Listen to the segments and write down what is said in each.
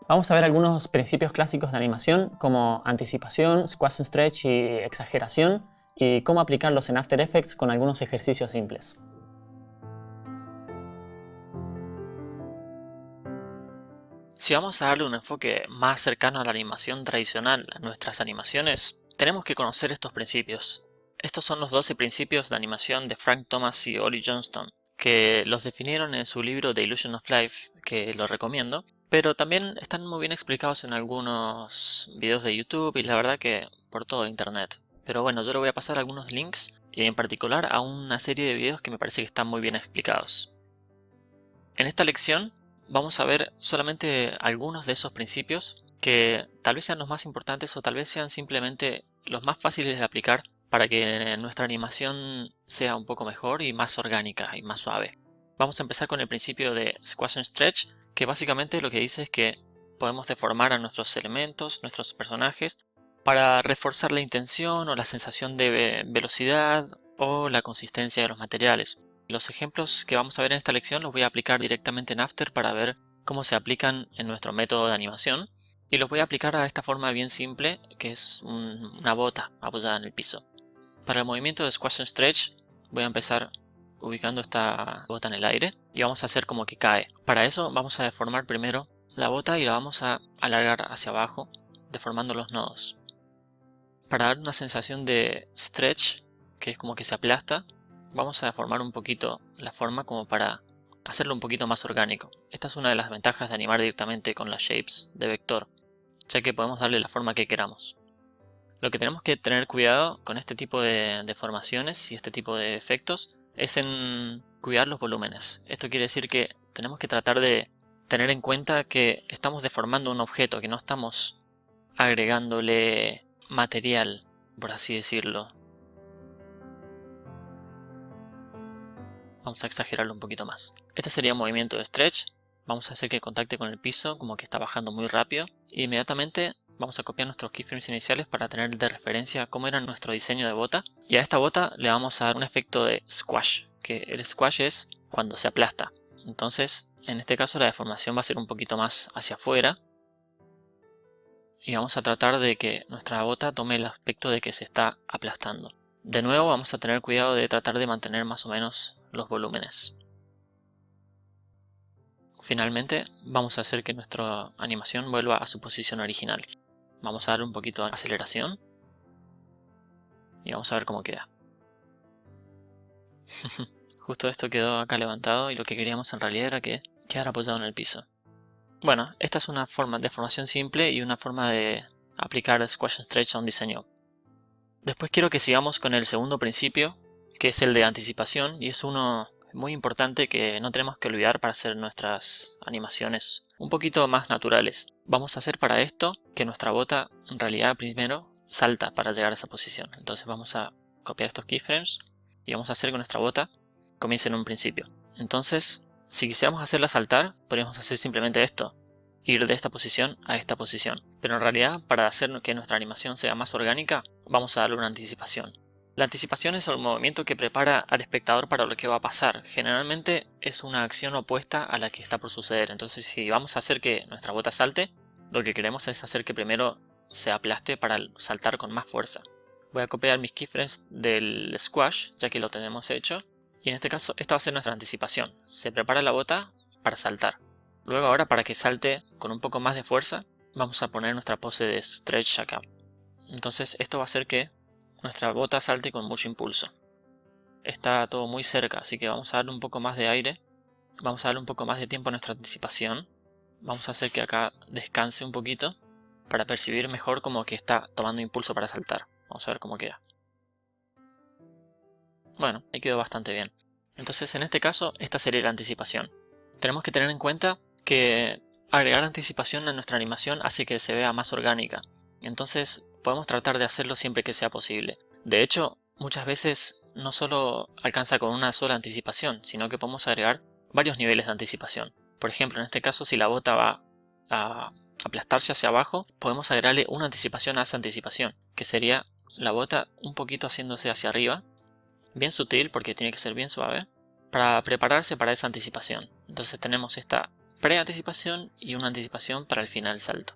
Vamos a ver algunos principios clásicos de animación como anticipación, squash and stretch y exageración, y cómo aplicarlos en After Effects con algunos ejercicios simples. Si vamos a darle un enfoque más cercano a la animación tradicional a nuestras animaciones, tenemos que conocer estos principios. Estos son los 12 principios de animación de Frank Thomas y Ollie Johnston, que los definieron en su libro The Illusion of Life, que lo recomiendo, pero también están muy bien explicados en algunos videos de YouTube y la verdad que por todo internet. Pero bueno, yo le voy a pasar algunos links y en particular a una serie de videos que me parece que están muy bien explicados. En esta lección vamos a ver solamente algunos de esos principios que tal vez sean los más importantes o tal vez sean simplemente los más fáciles de aplicar para que nuestra animación sea un poco mejor y más orgánica y más suave. Vamos a empezar con el principio de Squash and Stretch, que básicamente lo que dice es que podemos deformar a nuestros elementos, nuestros personajes, para reforzar la intención o la sensación de velocidad o la consistencia de los materiales. Los ejemplos que vamos a ver en esta lección los voy a aplicar directamente en After para ver cómo se aplican en nuestro método de animación, y los voy a aplicar a esta forma bien simple que es una bota apoyada en el piso. Para el movimiento de Squash and Stretch voy a empezar ubicando esta bota en el aire y vamos a hacer como que cae. Para eso vamos a deformar primero la bota y la vamos a alargar hacia abajo deformando los nodos. Para dar una sensación de stretch, que es como que se aplasta, vamos a deformar un poquito la forma como para hacerlo un poquito más orgánico. Esta es una de las ventajas de animar directamente con las shapes de vector, ya que podemos darle la forma que queramos. Lo que tenemos que tener cuidado con este tipo de deformaciones y este tipo de efectos es en cuidar los volúmenes. Esto quiere decir que tenemos que tratar de tener en cuenta que estamos deformando un objeto, que no estamos agregándole material, por así decirlo. Vamos a exagerarlo un poquito más. Este sería un movimiento de stretch. Vamos a hacer que contacte con el piso, como que está bajando muy rápido. Y inmediatamente vamos a copiar nuestros keyframes iniciales para tener de referencia cómo era nuestro diseño de bota. Y a esta bota le vamos a dar un efecto de squash, que el squash es cuando se aplasta. Entonces, en este caso la deformación va a ser un poquito más hacia afuera. Y vamos a tratar de que nuestra bota tome el aspecto de que se está aplastando. De nuevo vamos a tener cuidado de tratar de mantener más o menos los volúmenes. Finalmente vamos a hacer que nuestra animación vuelva a su posición original. Vamos a darle un poquito de aceleración y vamos a ver cómo queda. Justo esto quedó acá levantado y lo que queríamos en realidad era que quedara apoyado en el piso. Bueno, esta es una forma de formación simple y una forma de aplicar Squash and Stretch a un diseño. Después quiero que sigamos con el segundo principio, que es el de anticipación, y es uno muy importante que no tenemos que olvidar para hacer nuestras animaciones un poquito más naturales. Vamos a hacer para esto que nuestra bota en realidad primero salta para llegar a esa posición. Entonces vamos a copiar estos keyframes y vamos a hacer que nuestra bota comience en un principio. Entonces, si quisiéramos hacerla saltar, podríamos hacer simplemente esto, ir de esta posición a esta posición. Pero en realidad, para hacer que nuestra animación sea más orgánica, vamos a darle una anticipación. La anticipación es el movimiento que prepara al espectador para lo que va a pasar. Generalmente es una acción opuesta a la que está por suceder. Entonces, si vamos a hacer que nuestra bota salte, lo que queremos es hacer que primero se aplaste para saltar con más fuerza. Voy a copiar mis keyframes del squash, ya que lo tenemos hecho. Y en este caso, esta va a ser nuestra anticipación. Se prepara la bota para saltar. Luego ahora, para que salte con un poco más de fuerza, vamos a poner nuestra pose de stretch acá. Entonces esto va a hacer que nuestra bota salte con mucho impulso. Está todo muy cerca, así que vamos a darle un poco más de aire. Vamos a darle un poco más de tiempo a nuestra anticipación. Vamos a hacer que acá descanse un poquito para percibir mejor como que está tomando impulso para saltar. Vamos a ver cómo queda. Bueno, ahí quedó bastante bien. Entonces en este caso, esta sería la anticipación. Tenemos que tener en cuenta que agregar anticipación a nuestra animación hace que se vea más orgánica. Entonces podemos tratar de hacerlo siempre que sea posible. De hecho, muchas veces no solo alcanza con una sola anticipación, sino que podemos agregar varios niveles de anticipación. Por ejemplo, en este caso, si la bota va a aplastarse hacia abajo, podemos agregarle una anticipación a esa anticipación, que sería la bota un poquito haciéndose hacia arriba, bien sutil porque tiene que ser bien suave, para prepararse para esa anticipación. Entonces tenemos esta pre-anticipación y una anticipación para el final salto.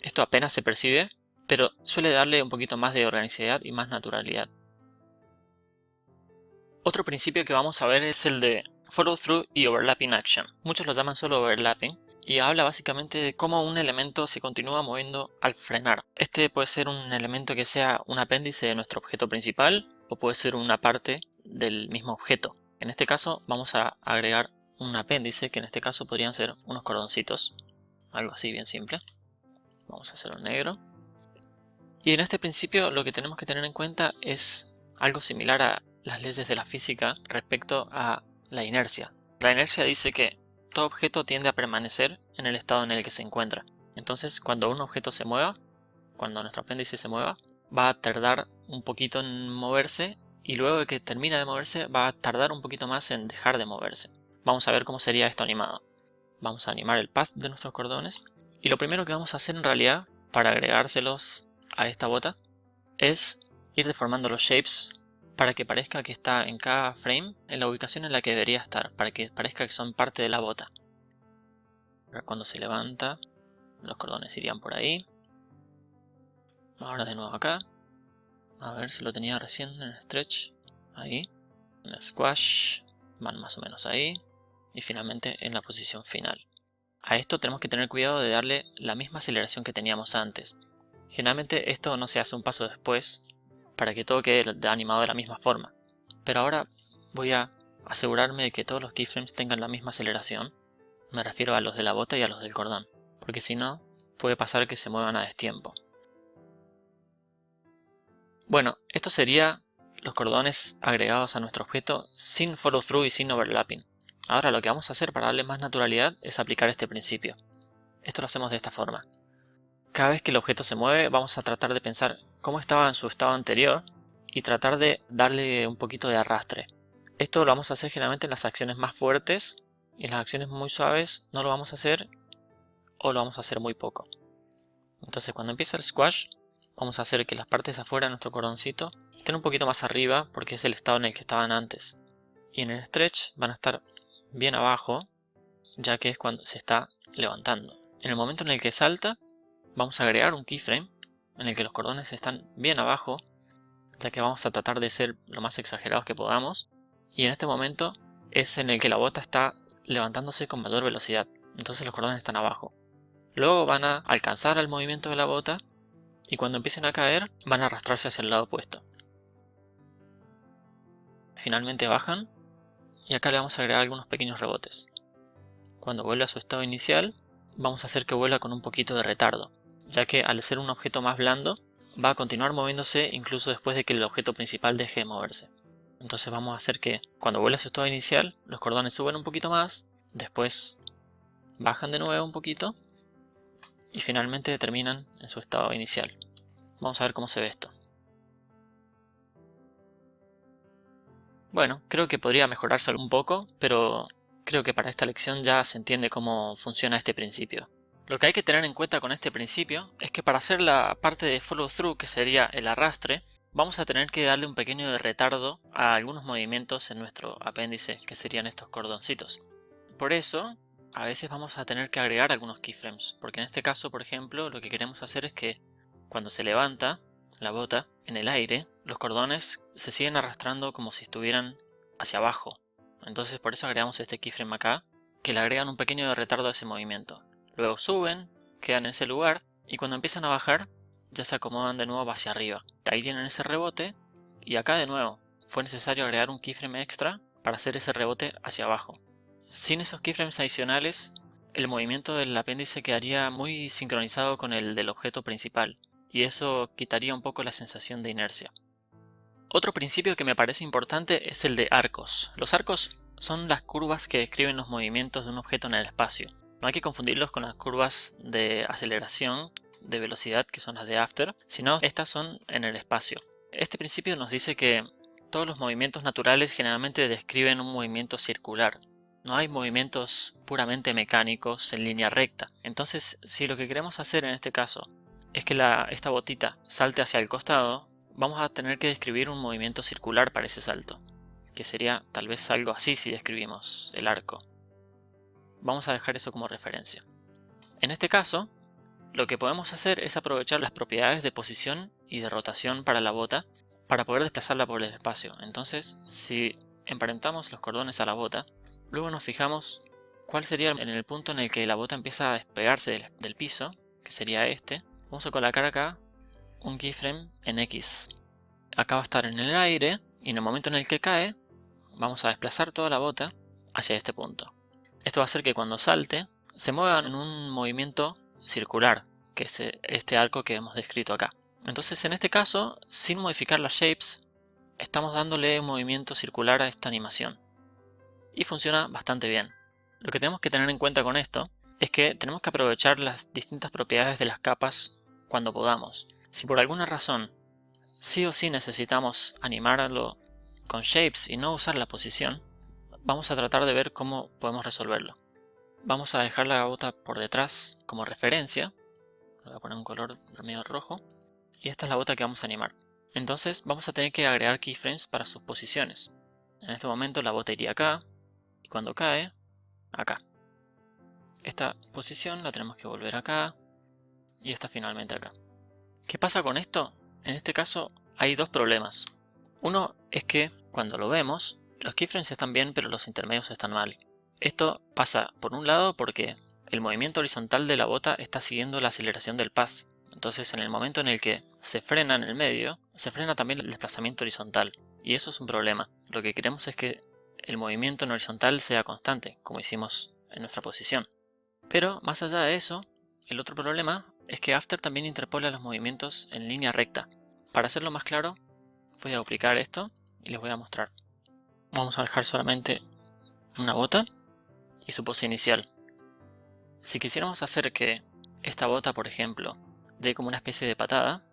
Esto apenas se percibe, pero suele darle un poquito más de organicidad y más naturalidad. Otro principio que vamos a ver es el de Follow Through y Overlapping Action. Muchos lo llaman solo Overlapping y habla básicamente de cómo un elemento se continúa moviendo al frenar. Este puede ser un elemento que sea un apéndice de nuestro objeto principal o puede ser una parte del mismo objeto. En este caso vamos a agregar un apéndice que en este caso podrían ser unos cordoncitos, algo así bien simple. Vamos a hacerlo negro. Y en este principio lo que tenemos que tener en cuenta es algo similar a las leyes de la física respecto a la inercia. La inercia dice que todo objeto tiende a permanecer en el estado en el que se encuentra. Entonces, cuando un objeto se mueva, cuando nuestro apéndice se mueva, va a tardar un poquito en moverse y luego de que termina de moverse va a tardar un poquito más en dejar de moverse. Vamos a ver cómo sería esto animado. Vamos a animar el path de nuestros cordones y lo primero que vamos a hacer en realidad para agregárselos a esta bota es ir deformando los shapes para que parezca que está en cada frame en la ubicación en la que debería estar, para que parezca que son parte de la bota. Cuando se levanta, los cordones irían por ahí. Ahora de nuevo acá. A ver si lo tenía recién en el stretch. Ahí. En el squash. Van más o menos ahí. Y finalmente en la posición final. A esto tenemos que tener cuidado de darle la misma aceleración que teníamos antes. Generalmente esto no se hace un paso después para que todo quede animado de la misma forma. Pero ahora voy a asegurarme de que todos los keyframes tengan la misma aceleración. Me refiero a los de la bota y a los del cordón. Porque si no, puede pasar que se muevan a destiempo. Bueno, esto sería los cordones agregados a nuestro objeto sin follow through y sin overlapping. Ahora lo que vamos a hacer para darle más naturalidad es aplicar este principio. Esto lo hacemos de esta forma. Cada vez que el objeto se mueve vamos a tratar de pensar cómo estaba en su estado anterior y tratar de darle un poquito de arrastre. Esto lo vamos a hacer generalmente en las acciones más fuertes y en las acciones muy suaves no lo vamos a hacer o lo vamos a hacer muy poco. Entonces cuando empieza el squash vamos a hacer que las partes de afuera de nuestro cordoncito estén un poquito más arriba porque es el estado en el que estaban antes. Y en el stretch van a estar bien abajo ya que es cuando se está levantando. En el momento en el que salta vamos a agregar un keyframe en el que los cordones están bien abajo, ya que vamos a tratar de ser lo más exagerados que podamos. Y en este momento es en el que la bota está levantándose con mayor velocidad, entonces los cordones están abajo. Luego van a alcanzar el movimiento de la bota y cuando empiecen a caer van a arrastrarse hacia el lado opuesto. Finalmente bajan y acá le vamos a agregar algunos pequeños rebotes. Cuando vuelva a su estado inicial vamos a hacer que vuelva con un poquito de retardo, ya que al ser un objeto más blando va a continuar moviéndose incluso después de que el objeto principal deje de moverse. Entonces vamos a hacer que cuando vuelva a su estado inicial los cordones suben un poquito más, después bajan de nuevo un poquito y finalmente terminan en su estado inicial. Vamos a ver cómo se ve esto. Bueno, creo que podría mejorarse un poco, pero creo que para esta lección ya se entiende cómo funciona este principio. Lo que hay que tener en cuenta con este principio es que para hacer la parte de follow through, que sería el arrastre, vamos a tener que darle un pequeño retardo a algunos movimientos en nuestro apéndice, que serían estos cordoncitos. Por eso, a veces vamos a tener que agregar algunos keyframes, porque en este caso, por ejemplo, lo que queremos hacer es que cuando se levanta la bota en el aire, los cordones se siguen arrastrando como si estuvieran hacia abajo. Entonces por eso agregamos este keyframe acá, que le agregan un pequeño retardo a ese movimiento. Luego suben, quedan en ese lugar y cuando empiezan a bajar ya se acomodan de nuevo hacia arriba. Ahí tienen ese rebote y acá de nuevo fue necesario agregar un keyframe extra para hacer ese rebote hacia abajo. Sin esos keyframes adicionales, el movimiento del apéndice quedaría muy sincronizado con el del objeto principal y eso quitaría un poco la sensación de inercia. Otro principio que me parece importante es el de arcos. Los arcos son las curvas que describen los movimientos de un objeto en el espacio. No hay que confundirlos con las curvas de aceleración, de velocidad, que son las de after, sino estas son en el espacio. Este principio nos dice que todos los movimientos naturales generalmente describen un movimiento circular. No hay movimientos puramente mecánicos en línea recta. Entonces, si lo que queremos hacer en este caso es que esta botita salte hacia el costado, vamos a tener que describir un movimiento circular para ese salto, que sería tal vez algo así si describimos el arco. vamos a dejar eso como referencia. En este caso, lo que podemos hacer es aprovechar las propiedades de posición y de rotación para la bota para poder desplazarla por el espacio. Entonces, si emparentamos los cordones a la bota, luego nos fijamos cuál sería en el punto en el que la bota empieza a despegarse del piso, que sería este. Vamos a colocar acá un keyframe en X. Acá va a estar en el aire y en el momento en el que cae, vamos a desplazar toda la bota hacia este punto. Esto va a hacer que cuando salte, se mueva en un movimiento circular, que es este arco que hemos descrito acá. Entonces en este caso, sin modificar las shapes, estamos dándole un movimiento circular a esta animación. Y funciona bastante bien. Lo que tenemos que tener en cuenta con esto es que tenemos que aprovechar las distintas propiedades de las capas cuando podamos. Si por alguna razón sí o sí necesitamos animarlo con shapes y no usar la posición, vamos a tratar de ver cómo podemos resolverlo. Vamos a dejar la bota por detrás como referencia. Le voy a poner un color medio rojo. Y esta es la bota que vamos a animar. Entonces vamos a tener que agregar keyframes para sus posiciones. En este momento la bota iría acá. Y cuando cae, acá. Esta posición la tenemos que volver acá. Y esta finalmente acá. ¿Qué pasa con esto? En este caso hay dos problemas. Uno es que cuando lo vemos, los keyframes están bien pero los intermedios están mal. Esto pasa por un lado porque el movimiento horizontal de la bota está siguiendo la aceleración del path. Entonces en el momento en el que se frena en el medio, se frena también el desplazamiento horizontal. Y eso es un problema. Lo que queremos es que el movimiento en horizontal sea constante, como hicimos en nuestra posición. Pero más allá de eso, el otro problema es que After también interpola los movimientos en línea recta. Para hacerlo más claro, voy a duplicar esto y les voy a mostrar. Vamos a dejar solamente una bota y su pose inicial. Si quisiéramos hacer que esta bota, por ejemplo, dé como una especie de patada,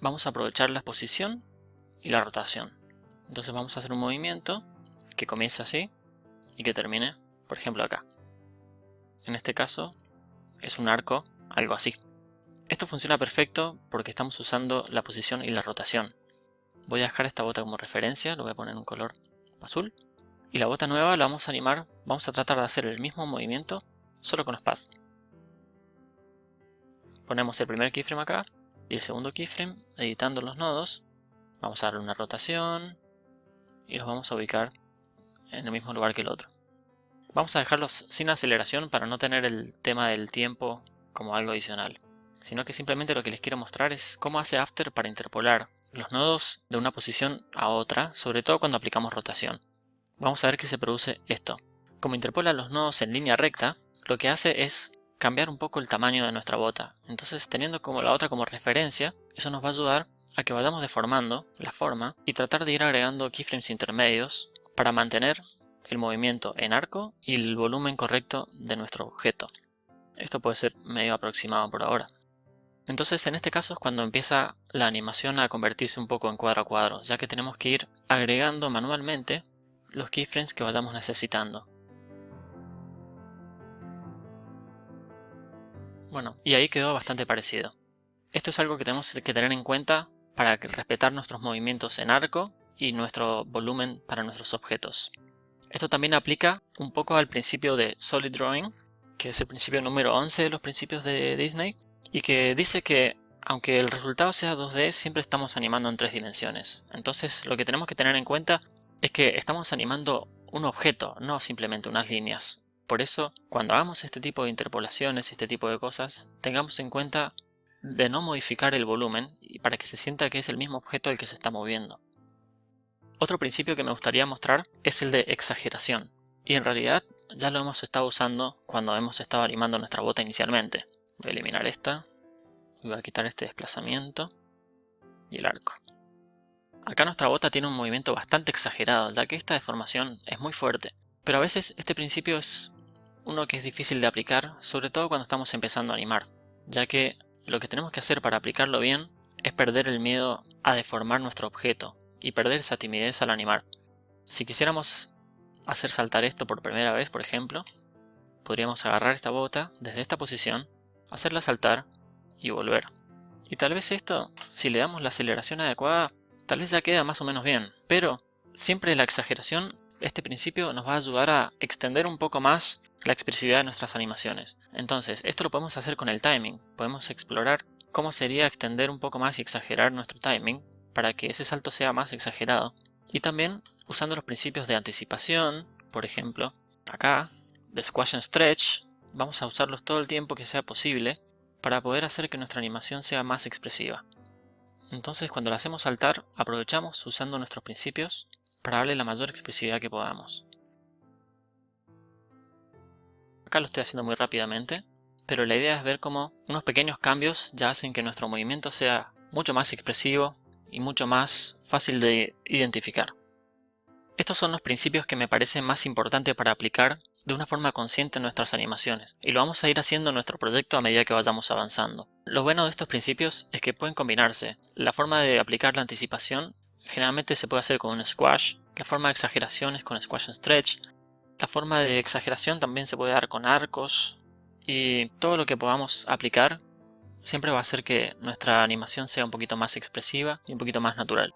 vamos a aprovechar la posición y la rotación. Entonces vamos a hacer un movimiento que comience así y que termine, por ejemplo, acá. En este caso es un arco, algo así. Esto funciona perfecto porque estamos usando la posición y la rotación. Voy a dejar esta bota como referencia, lo voy a poner en un color azul. Y la bota nueva la vamos a animar, vamos a tratar de hacer el mismo movimiento, solo con los paths. Ponemos el primer keyframe acá y el segundo keyframe, editando los nodos. Vamos a darle una rotación y los vamos a ubicar en el mismo lugar que el otro. Vamos a dejarlos sin aceleración para no tener el tema del tiempo como algo adicional, sino que simplemente lo que les quiero mostrar es cómo hace After para interpolar los nodos de una posición a otra, sobre todo cuando aplicamos rotación. Vamos a ver que se produce esto. Como interpola los nodos en línea recta, lo que hace es cambiar un poco el tamaño de nuestra bota. Entonces, teniendo como la otra como referencia, eso nos va a ayudar a que vayamos deformando la forma y tratar de ir agregando keyframes intermedios para mantener el movimiento en arco y el volumen correcto de nuestro objeto. Esto puede ser medio aproximado por ahora. Entonces en este caso es cuando empieza la animación a convertirse un poco en cuadro a cuadro, ya que tenemos que ir agregando manualmente los keyframes que vayamos necesitando. Bueno, y ahí quedó bastante parecido. Esto es algo que tenemos que tener en cuenta para respetar nuestros movimientos en arco y nuestro volumen para nuestros objetos. Esto también aplica un poco al principio de Solid Drawing, que es el principio número 11 de los principios de Disney, y que dice que aunque el resultado sea 2D, siempre estamos animando en 3 dimensiones. Entonces lo que tenemos que tener en cuenta es que estamos animando un objeto, no simplemente unas líneas. Por eso, cuando hagamos este tipo de interpolaciones y este tipo de cosas, tengamos en cuenta de no modificar el volumen y para que se sienta que es el mismo objeto el que se está moviendo. Otro principio que me gustaría mostrar es el de exageración. Y en realidad ya lo hemos estado usando cuando hemos estado animando nuestra bota inicialmente. Voy a eliminar esta. Voy a quitar este desplazamiento. Y el arco. Acá nuestra bota tiene un movimiento bastante exagerado, ya que esta deformación es muy fuerte. Pero a veces este principio es uno que es difícil de aplicar, sobre todo cuando estamos empezando a animar. Ya que lo que tenemos que hacer para aplicarlo bien es perder el miedo a deformar nuestro objeto y perder esa timidez al animar. Si quisiéramos hacer saltar esto por primera vez, por ejemplo, podríamos agarrar esta bota desde esta posición, hacerla saltar y volver. Y tal vez esto, si le damos la aceleración adecuada, tal vez ya queda más o menos bien. Pero siempre la exageración Este principio nos va a ayudar a extender un poco más la expresividad de nuestras animaciones. Entonces, esto lo podemos hacer con el timing. Podemos explorar cómo sería extender un poco más y exagerar nuestro timing para que ese salto sea más exagerado. Y también usando los principios de anticipación, por ejemplo, acá, de squash and stretch, vamos a usarlos todo el tiempo que sea posible para poder hacer que nuestra animación sea más expresiva. Entonces, cuando la hacemos saltar, aprovechamos usando nuestros principios para darle la mayor expresividad que podamos. Acá lo estoy haciendo muy rápidamente, pero la idea es ver cómo unos pequeños cambios ya hacen que nuestro movimiento sea mucho más expresivo y mucho más fácil de identificar. Estos son los principios que me parecen más importantes para aplicar de una forma consciente en nuestras animaciones, y lo vamos a ir haciendo en nuestro proyecto a medida que vayamos avanzando. Lo bueno de estos principios es que pueden combinarse. La forma de aplicar la anticipación generalmente se puede hacer con un squash, la forma de exageración es con squash and stretch, la forma de exageración también se puede dar con arcos, y todo lo que podamos aplicar siempre va a hacer que nuestra animación sea un poquito más expresiva y un poquito más natural.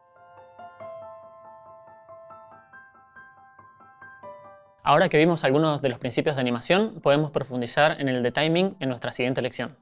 Ahora que vimos algunos de los principios de animación, podemos profundizar en el de timing en nuestra siguiente lección.